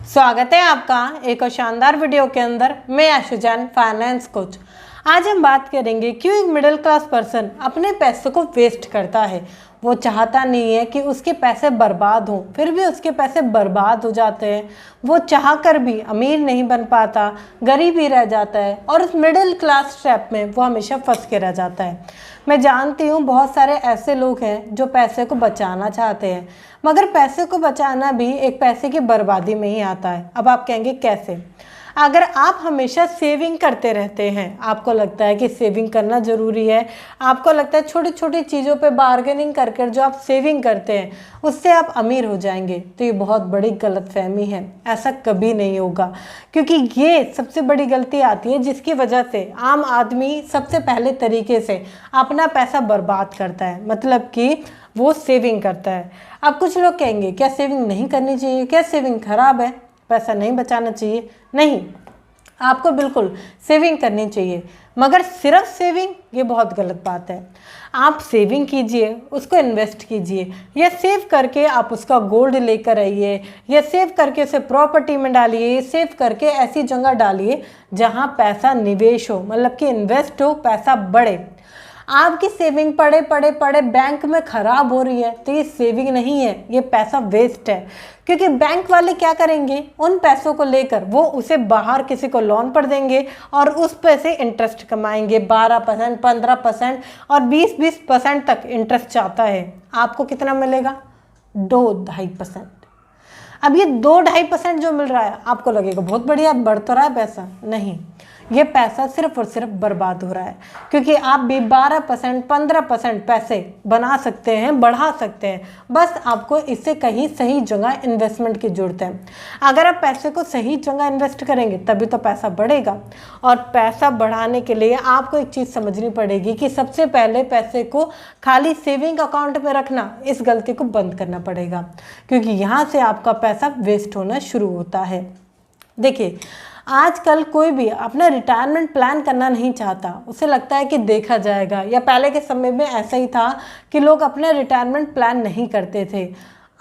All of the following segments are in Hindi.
स्वागत है आपका एक और शानदार वीडियो के अंदर। मैं आशु जैन, फाइनेंस कोच। आज हम बात करेंगे क्यों एक मिडिल क्लास पर्सन अपने पैसों को वेस्ट करता है। वो चाहता नहीं है कि उसके पैसे बर्बाद हों, फिर भी उसके पैसे बर्बाद हो जाते हैं। वो चाह कर भी अमीर नहीं बन पाता, गरीब ही रह जाता है और उस मिडिल क्लास ट्रैप में वो हमेशा फंस के रह जाता है। मैं जानती हूँ बहुत सारे ऐसे लोग हैं जो पैसे को बचाना चाहते हैं, मगर पैसे को बचाना भी एक पैसे की बर्बादी में ही आता है। अब आप कहेंगे कैसे? अगर आप हमेशा सेविंग करते रहते हैं, आपको लगता है कि सेविंग करना ज़रूरी है, आपको लगता है छोटी छोटी चीज़ों पे बार्गेनिंग कर कर जो आप सेविंग करते हैं उससे आप अमीर हो जाएंगे, तो ये बहुत बड़ी गलतफहमी है। ऐसा कभी नहीं होगा, क्योंकि ये सबसे बड़ी गलती आती है जिसकी वजह से आम आदमी सबसे पहले तरीके से अपना पैसा बर्बाद करता है, मतलब कि वो सेविंग करता है। अब कुछ लोग कहेंगे क्या सेविंग नहीं करनी चाहिए, क्या सेविंग खराब है, पैसा नहीं बचाना चाहिए? नहीं, आपको बिल्कुल सेविंग करनी चाहिए, मगर सिर्फ सेविंग ये बहुत गलत बात है। आप सेविंग कीजिए, उसको इन्वेस्ट कीजिए, या सेव करके आप उसका गोल्ड लेकर आइए, या सेव करके उसे प्रॉपर्टी में डालिए, सेव करके ऐसी जगह डालिए जहां पैसा निवेश हो, मतलब कि इन्वेस्ट हो, पैसा बढ़े। आपकी सेविंग पड़े पड़े पड़े बैंक में ख़राब हो रही है तो ये सेविंग नहीं है, ये पैसा वेस्ट है। क्योंकि बैंक वाले क्या करेंगे, उन पैसों को लेकर वो उसे बाहर किसी को लोन पर देंगे और उस पैसे इंटरेस्ट कमाएंगे। 12%, 15% और 20% तक इंटरेस्ट चाहता है। आपको कितना मिलेगा? 2-2.5%। अब ये 2-2.5% जो मिल रहा है, आपको लगेगा बहुत बढ़िया, बढ़ तो रहा है पैसा। नहीं, ये पैसा सिर्फ और सिर्फ बर्बाद हो रहा है, क्योंकि आप भी 12%, 15% पैसे बना सकते हैं, बढ़ा सकते हैं। बस आपको इससे कहीं सही जगह इन्वेस्टमेंट की जरूरत है। अगर आप पैसे को सही जगह इन्वेस्ट करेंगे तभी तो पैसा बढ़ेगा। और पैसा बढ़ाने के लिए आपको एक चीज़ समझनी पड़ेगी कि सबसे पहले पैसे को खाली सेविंग अकाउंट में रखना, इस गलती को बंद करना पड़ेगा, क्योंकि यहाँ से आपका पैसा वेस्ट होना शुरू होता है। देखिए, आजकल कोई भी अपना रिटायरमेंट प्लान करना नहीं चाहता, उसे लगता है कि देखा जाएगा, या पहले के समय में ऐसा ही था कि लोग अपना रिटायरमेंट प्लान नहीं करते थे।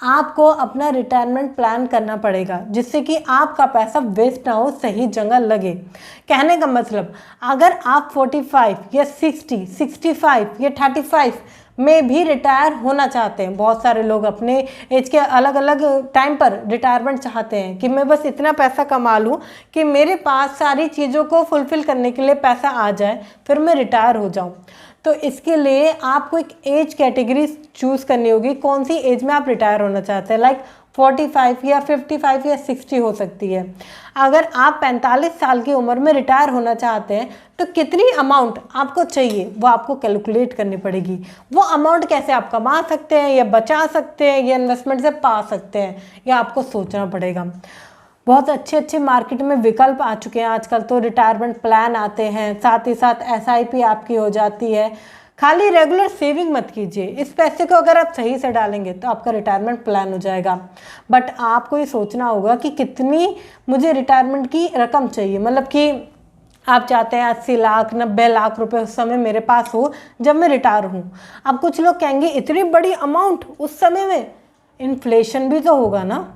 आपको अपना रिटायरमेंट प्लान करना पड़ेगा जिससे कि आपका पैसा वेस्ट ना हो, सही जगह लगे। कहने का मतलब, अगर आप 45 या 60, 65 या 35 में भी रिटायर होना चाहते हैं, बहुत सारे लोग अपने एज के अलग अलग टाइम पर रिटायरमेंट चाहते हैं कि मैं बस इतना पैसा कमा लूँ कि मेरे पास सारी चीज़ों को फुलफ़िल करने के लिए पैसा आ जाए, फिर मैं रिटायर हो जाऊँ। तो इसके लिए आपको एक एज कैटेगरी चूज़ करनी होगी, कौन सी एज में आप रिटायर होना चाहते हैं। लाइक 45 या 55 या 60 हो सकती है। अगर आप 45 साल की उम्र में रिटायर होना चाहते हैं तो कितनी अमाउंट आपको चाहिए वो आपको कैलकुलेट करनी पड़ेगी। वो अमाउंट कैसे आप कमा सकते हैं, या बचा सकते हैं, या इन्वेस्टमेंट से पा सकते हैं, या आपको सोचना पड़ेगा। बहुत अच्छे अच्छे मार्केट में विकल्प आ चुके हैं आजकल, तो रिटायरमेंट प्लान आते हैं, साथ ही साथ SIP आपकी हो जाती है। खाली रेगुलर सेविंग मत कीजिए, इस पैसे को अगर आप सही से डालेंगे तो आपका रिटायरमेंट प्लान हो जाएगा। बट आपको ये सोचना होगा कि कितनी मुझे रिटायरमेंट की रकम चाहिए, मतलब कि आप चाहते हैं 80 लाख 90 लाख रुपए उस समय मेरे पास हो जब मैं रिटायर हूँ। अब कुछ लोग कहेंगे इतनी बड़ी अमाउंट उस समय में, इन्फ्लेशन भी तो होगा ना,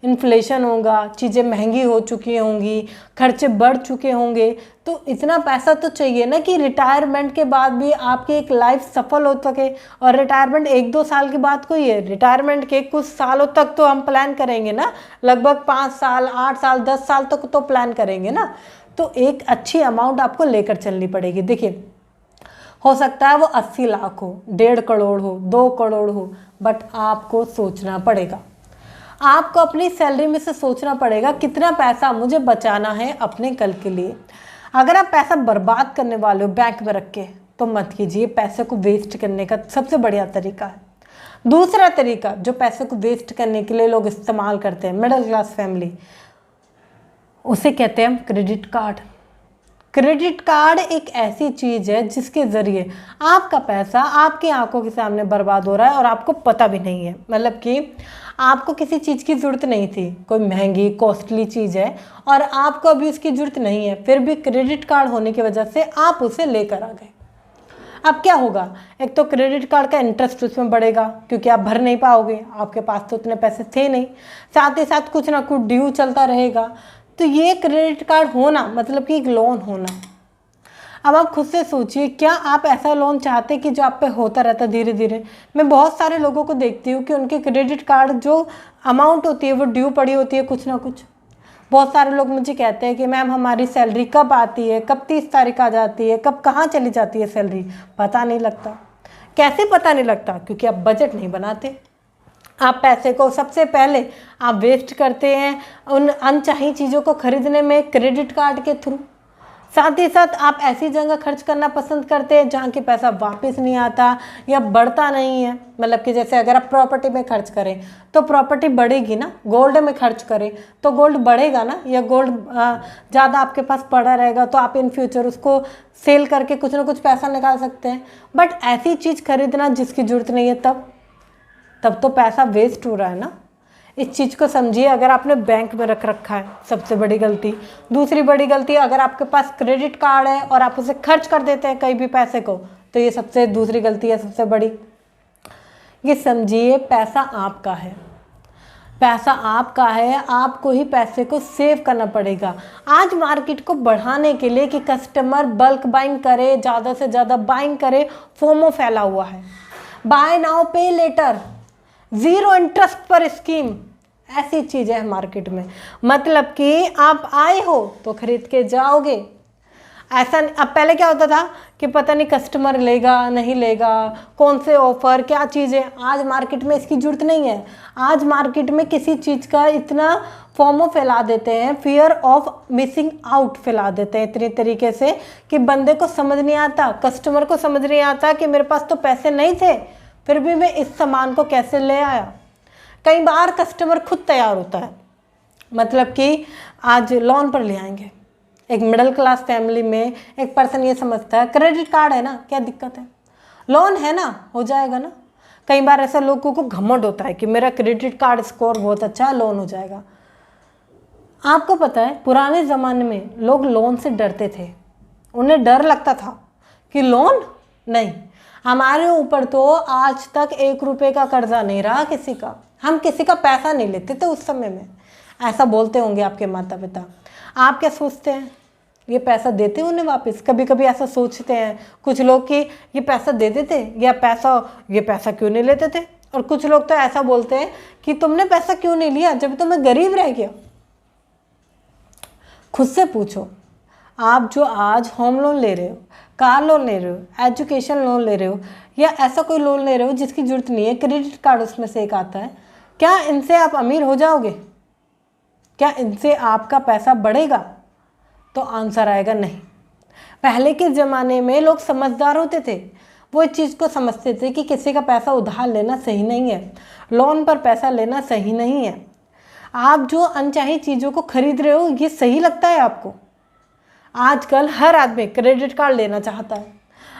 इन्फ्लेशन होगा, चीज़ें महंगी हो चुकी होंगी, खर्चे बढ़ चुके होंगे, तो इतना पैसा तो चाहिए ना कि रिटायरमेंट के बाद भी आपकी एक लाइफ सफल हो सके। और रिटायरमेंट 1-2 साल की बात कोई है, रिटायरमेंट के कुछ सालों तक तो हम प्लान करेंगे ना, लगभग 5 साल 8 साल 10 साल तक तो प्लान करेंगे ना। तो एक अच्छी अमाउंट आपको लेकर चलनी पड़ेगी। देखिए, हो सकता है वो 80 लाख हो, 1.5 करोड़ हो, 2 करोड़ हो, बट आपको सोचना पड़ेगा। आपको अपनी सैलरी में से सोचना पड़ेगा कितना पैसा मुझे बचाना है अपने कल के लिए। अगर आप पैसा बर्बाद करने वाले हो बैंक में रख के, तो मत कीजिए। पैसे को वेस्ट करने का सबसे बढ़िया तरीका है। दूसरा तरीका जो पैसे को वेस्ट करने के लिए लोग इस्तेमाल करते हैं, मिडिल क्लास फैमिली, उसे कहते हैं हम क्रेडिट कार्ड। क्रेडिट कार्ड एक ऐसी चीज़ है जिसके ज़रिए आपका पैसा आपकी आंखों के सामने बर्बाद हो रहा है और आपको पता भी नहीं है। मतलब कि आपको किसी चीज़ की ज़रूरत नहीं थी, कोई महंगी कॉस्टली चीज़ है और आपको अभी उसकी ज़रूरत नहीं है, फिर भी क्रेडिट कार्ड होने की वजह से आप उसे लेकर आ गए। अब क्या होगा, एक तो क्रेडिट कार्ड का इंटरेस्ट उसमें बढ़ेगा क्योंकि आप भर नहीं पाओगे, आपके पास तो उतने पैसे थे नहीं, साथ ही साथ कुछ ना कुछ ड्यू चलता रहेगा। तो ये क्रेडिट कार्ड होना मतलब कि एक लोन होना। अब आप खुद से सोचिए, क्या आप ऐसा लोन चाहते कि जो आप पे होता रहता धीरे धीरे। मैं बहुत सारे लोगों को देखती हूँ कि उनके क्रेडिट कार्ड जो अमाउंट होती है वो ड्यू पड़ी होती है कुछ ना कुछ। बहुत सारे लोग मुझे कहते हैं कि मैम हमारी सैलरी कब आती है, कब 30 तारीख आ जाती है, कब कहाँ चली जाती है सैलरी, पता नहीं लगता। कैसे पता नहीं लगता? क्योंकि आप बजट नहीं बनाते। आप पैसे को सबसे पहले आप वेस्ट करते हैं उन अनचाही चीज़ों को खरीदने में क्रेडिट कार्ड के थ्रू। साथ ही साथ आप ऐसी जगह खर्च करना पसंद करते हैं जहाँ की पैसा वापस नहीं आता या बढ़ता नहीं है। मतलब कि जैसे अगर आप प्रॉपर्टी में खर्च करें तो प्रॉपर्टी बढ़ेगी ना, गोल्ड में खर्च करें तो गोल्ड बढ़ेगा ना, या गोल्ड ज़्यादा आपके पास पड़ा रहेगा तो आप इन फ्यूचर उसको सेल करके कुछ ना कुछ पैसा निकाल सकते हैं। बट ऐसी चीज़ खरीदना जिसकी ज़रूरत नहीं है तब तो पैसा वेस्ट हो रहा है ना। इस चीज़ को समझिए। अगर आपने बैंक में रख रखा है, सबसे बड़ी गलती। दूसरी बड़ी गलती, अगर आपके पास क्रेडिट कार्ड है और आप उसे खर्च कर देते हैं कहीं भी पैसे को, तो ये सबसे दूसरी गलती है सबसे बड़ी। ये समझिए, पैसा आपका है, पैसा आपका है, आपको ही पैसे को सेव करना पड़ेगा। आज मार्केट को बढ़ाने के लिए कि कस्टमर बल्क बाइंग करे, ज़्यादा से ज़्यादा बाइंग करे, फोमो फैला हुआ है। बाय नाउ पे लेटर, जीरो इंटरेस्ट पर स्कीम, ऐसी चीज़ है मार्केट में। मतलब कि आप आए हो तो खरीद के जाओगे। ऐसा अब पहले क्या होता था कि पता नहीं कस्टमर लेगा नहीं लेगा, कौन से ऑफर क्या चीज़ है। आज मार्केट में इसकी जरूरत नहीं है। आज मार्केट में किसी चीज़ का इतना फॉर्मो फैला देते हैं, फियर ऑफ मिसिंग आउट फैला देते हैं इतनी तरीके से कि बंदे को समझ नहीं आता, कस्टमर को समझ नहीं आता कि मेरे पास तो पैसे नहीं थे फिर भी मैं इस सामान को कैसे ले आया। कई बार कस्टमर खुद तैयार होता है, मतलब कि आज लोन पर ले आएंगे। एक मिडिल क्लास फैमिली में एक पर्सन ये समझता है क्रेडिट कार्ड है ना, क्या दिक्कत है, लोन है ना, हो जाएगा ना। कई बार ऐसा लोगों को घमंड होता है कि मेरा क्रेडिट कार्ड स्कोर बहुत अच्छा है, लोन हो जाएगा। आपको पता है पुराने ज़माने में लोग लोन से डरते थे, उन्हें डर लगता था कि लोन नहीं। हमारे ऊपर तो आज तक 1 रुपये का कर्जा नहीं रहा किसी का, हम किसी का पैसा नहीं लेते थे उस समय में। ऐसा बोलते होंगे आपके माता पिता। आप क्या सोचते हैं, ये पैसा देते उन्हें वापस? कभी कभी ऐसा सोचते हैं कुछ लोग कि ये पैसा दे देते या ये पैसा क्यों नहीं लेते थे। और कुछ लोग तो ऐसा बोलते हैं कि तुमने पैसा क्यों नहीं लिया जब तो मैं गरीब रह गया। खुद से पूछो, आप जो आज होम लोन ले रहे हो, कार लोन ले रहे हो, एजुकेशन लोन ले रहे हो, या ऐसा कोई लोन ले रहे हो जिसकी ज़रूरत नहीं है, क्रेडिट कार्ड उसमें से एक आता है, क्या इनसे आप अमीर हो जाओगे? क्या इनसे आपका पैसा बढ़ेगा? तो आंसर आएगा नहीं। पहले के ज़माने में लोग समझदार होते थे, वो इस चीज़ को समझते थे कि किसी का पैसा उधार लेना सही नहीं है, लोन पर पैसा लेना सही नहीं है। आप जो अनचाही चीज़ों को खरीद रहे हो ये सही लगता है आपको? आजकल हर आदमी क्रेडिट कार्ड लेना चाहता है,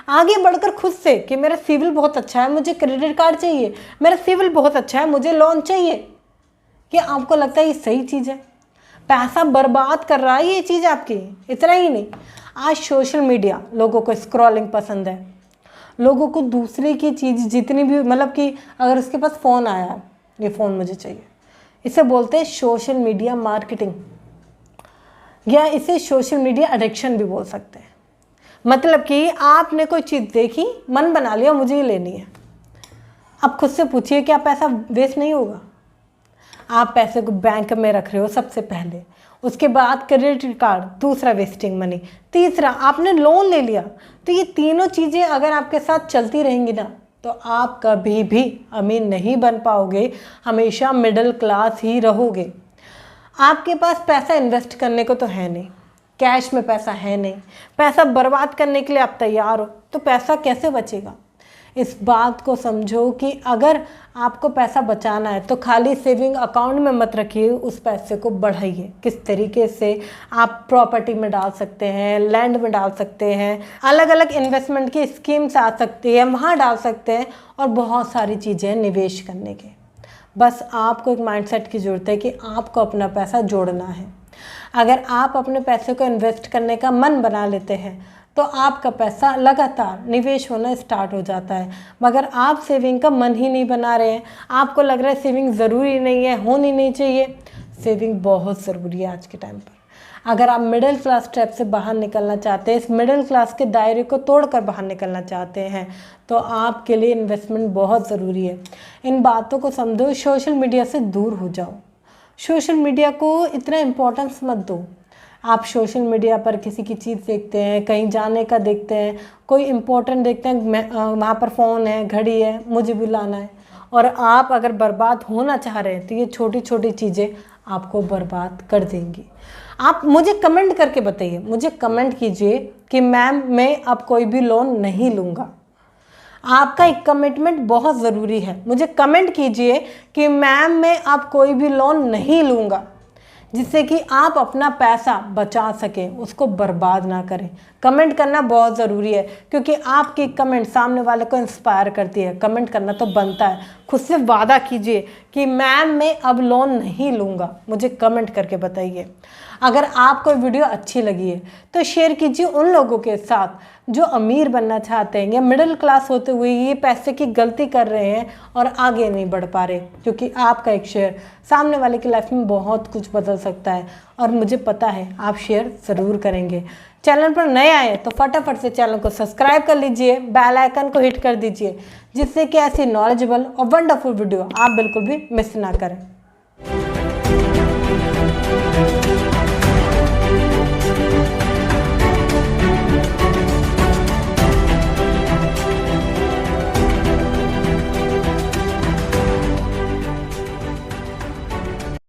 आगे बढ़कर खुद से कि मेरा सिविल बहुत अच्छा है मुझे क्रेडिट कार्ड चाहिए, मेरा सिविल बहुत अच्छा है मुझे लोन चाहिए। क्या आपको लगता है ये सही चीज़ है? पैसा बर्बाद कर रहा है ये चीज़ आपकी। इतना ही नहीं, आज सोशल मीडिया, लोगों को स्क्रॉलिंग पसंद है, लोगों को दूसरे की चीज़ जितनी भी, मतलब कि अगर उसके पास फ़ोन आया है, ये फ़ोन मुझे चाहिए, इसे बोलते हैं सोशल मीडिया मार्केटिंग, या इसे सोशल मीडिया एडिक्शन भी बोल सकते हैं। मतलब कि आपने कोई चीज़ देखी, मन बना लिया मुझे ये लेनी है। अब खुद से पूछिए क्या पैसा वेस्ट नहीं होगा? आप पैसे को बैंक में रख रहे हो सबसे पहले, उसके बाद क्रेडिट कार्ड, दूसरा वेस्टिंग मनी, तीसरा आपने लोन ले लिया। तो ये तीनों चीज़ें अगर आपके साथ चलती रहेंगी ना तो आप कभी भी अमीर नहीं बन पाओगे, हमेशा मिडिल क्लास ही रहोगे। आपके पास पैसा इन्वेस्ट करने को तो है नहीं, कैश में पैसा है नहीं, पैसा बर्बाद करने के लिए आप तैयार हो, तो पैसा कैसे बचेगा? इस बात को समझो कि अगर आपको पैसा बचाना है तो खाली सेविंग अकाउंट में मत रखिए, उस पैसे को बढ़ाइए। किस तरीके से आप प्रॉपर्टी में डाल सकते हैं, लैंड में डाल सकते हैं, अलग अलग इन्वेस्टमेंट की स्कीम्स आ सकती है वहाँ डाल सकते हैं, और बहुत सारी चीज़ें निवेश करने के। बस आपको एक माइंडसेट की ज़रूरत है कि आपको अपना पैसा जोड़ना है। अगर आप अपने पैसे को इन्वेस्ट करने का मन बना लेते हैं तो आपका पैसा लगातार निवेश होना स्टार्ट हो जाता है। मगर आप सेविंग का मन ही नहीं बना रहे हैं, आपको लग रहा है सेविंग ज़रूरी नहीं है, होनी नहीं चाहिए। सेविंग बहुत ज़रूरी है आज के टाइम पर। अगर आप मिडिल क्लास ट्रैप से बाहर निकलना चाहते हैं, इस मिडिल क्लास के दायरे को तोड़कर बाहर निकलना चाहते हैं, तो आपके लिए इन्वेस्टमेंट बहुत ज़रूरी है। इन बातों को समझो, सोशल मीडिया से दूर हो जाओ, सोशल मीडिया को इतना इम्पोर्टेंस मत दो। आप सोशल मीडिया पर किसी की चीज़ देखते हैं, कहीं जाने का देखते हैं, कोई इम्पोर्टेंट देखते हैं, वहाँ पर फ़ोन है, घड़ी है, मुझे भी लाना है, और आप अगर बर्बाद होना चाह रहे हैं तो ये छोटी छोटी चीज़ें आपको बर्बाद कर देंगी। आप मुझे कमेंट करके बताइए, मुझे कमेंट कीजिए कि मैम मैं अब कोई भी लोन नहीं लूँगा। आपका एक कमिटमेंट बहुत ज़रूरी है। मुझे कमेंट कीजिए कि मैम मैं अब कोई भी लोन नहीं लूँगा, जिससे कि आप अपना पैसा बचा सकें, उसको बर्बाद ना करें। कमेंट करना बहुत ज़रूरी है, क्योंकि आपकी कमेंट सामने वाले को इंस्पायर करती है। कमेंट करना तो बनता है। खुद से वादा कीजिए कि मैम मैं अब लोन नहीं लूँगा। मुझे कमेंट करके बताइए। अगर आपको वीडियो अच्छी लगी है तो शेयर कीजिए उन लोगों के साथ जो अमीर बनना चाहते हैं या मिडिल क्लास होते हुए ये पैसे की गलती कर रहे हैं और आगे नहीं बढ़ पा रहे, क्योंकि आपका एक शेयर सामने वाले की लाइफ में बहुत कुछ बदल सकता है। और मुझे पता है आप शेयर ज़रूर करेंगे। चैनल पर नए आए तो फटाफट से चैनल को सब्सक्राइब कर लीजिए, बेल आइकन को हिट कर दीजिए, जिससे कि ऐसी नॉलेजेबल और वंडरफुल वीडियो आप बिल्कुल भी मिस ना करें।